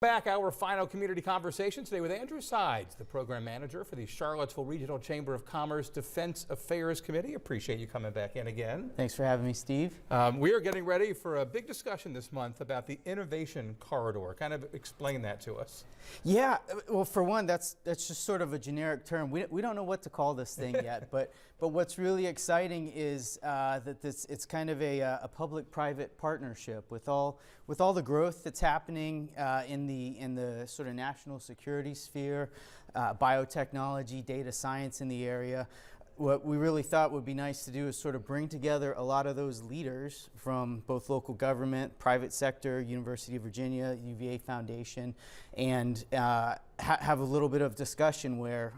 Back our final community conversation today with Andrew Sides, the program manager for the Charlottesville Regional Chamber of Commerce Defense Affairs Committee. Appreciate you coming back in again. Thanks for having me, Steve. We are getting ready for a big discussion this month about the Innovation Corridor. Kind of explain that to us. Yeah, well, for one, that's just sort of a generic term. We don't know what to call this thing yet, but what's really exciting is that it's kind of a public-private partnership with all the growth that's happening in the sort of national security sphere, biotechnology, data science in the area. What we really thought would be nice to do is sort of bring together a lot of those leaders from both local government, private sector, University of Virginia, UVA Foundation, and have a little bit of discussion where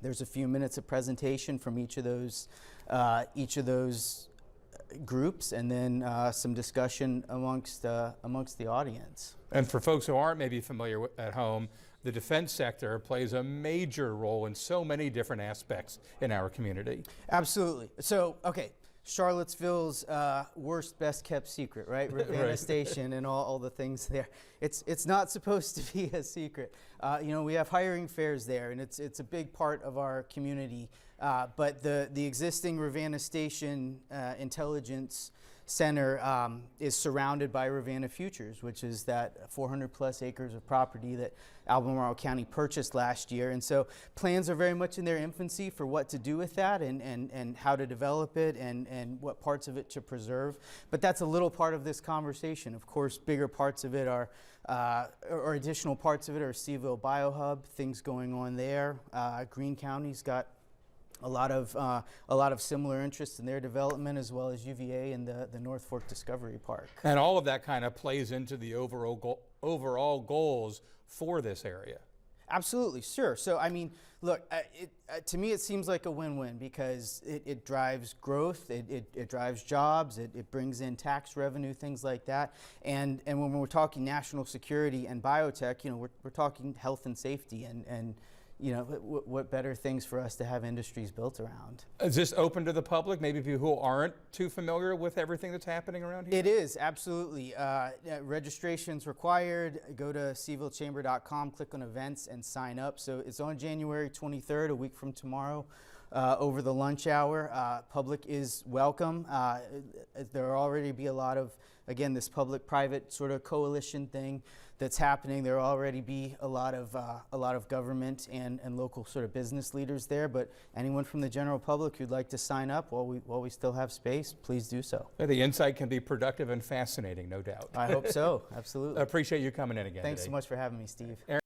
there's a few minutes of presentation from each of those groups, and then some discussion amongst the audience. And for folks who aren't maybe familiar at home, the defense sector plays a major role in so many different aspects in our community. Absolutely. So, okay, Charlottesville's worst, best kept secret, right? Ravenna Right. Station and all the things there. It's not supposed to be a secret. You know, we have hiring fairs there, and it's a big part of our community. But the existing Ravenna Station Intelligence Center is surrounded by Ravenna Futures, which is that 400+ acres of property that Albemarle County purchased last year. And so plans are very much in their infancy for what to do with that and how to develop it and what parts of it to preserve. But that's a little part of this conversation. Of course, bigger parts of it are, or additional parts of it are Seville Biohub, things going on there. Greene County's got a lot of similar interest in their development, as well as UVA and the North Fork Discovery Park. And all of that kind of plays into the overall goals for this area. Absolutely, sure. So, I mean, look, to me it seems like a win-win because it drives growth, it drives jobs, it brings in tax revenue, things like that. And when we're talking national security and biotech, you know, we're talking health and safety and you know, what better things for us to have industries built around. Is this open to the public, maybe people who aren't too familiar with everything that's happening around here? It is, absolutely. Registration's required. Go to sevillechamber.com, click on events, and sign up. So it's on January 23rd, a week from tomorrow, over the lunch hour. Public is welcome. There will already be a lot of, again, this public-private sort of coalition thing that's happening. There will already be a lot of government and local sort of business leaders there. But anyone from the general public who'd like to sign up while we still have space, please do so. The insight can be productive and fascinating, no doubt. I hope so. Absolutely. I appreciate you coming in again. Thanks today. so much for having me, Steve.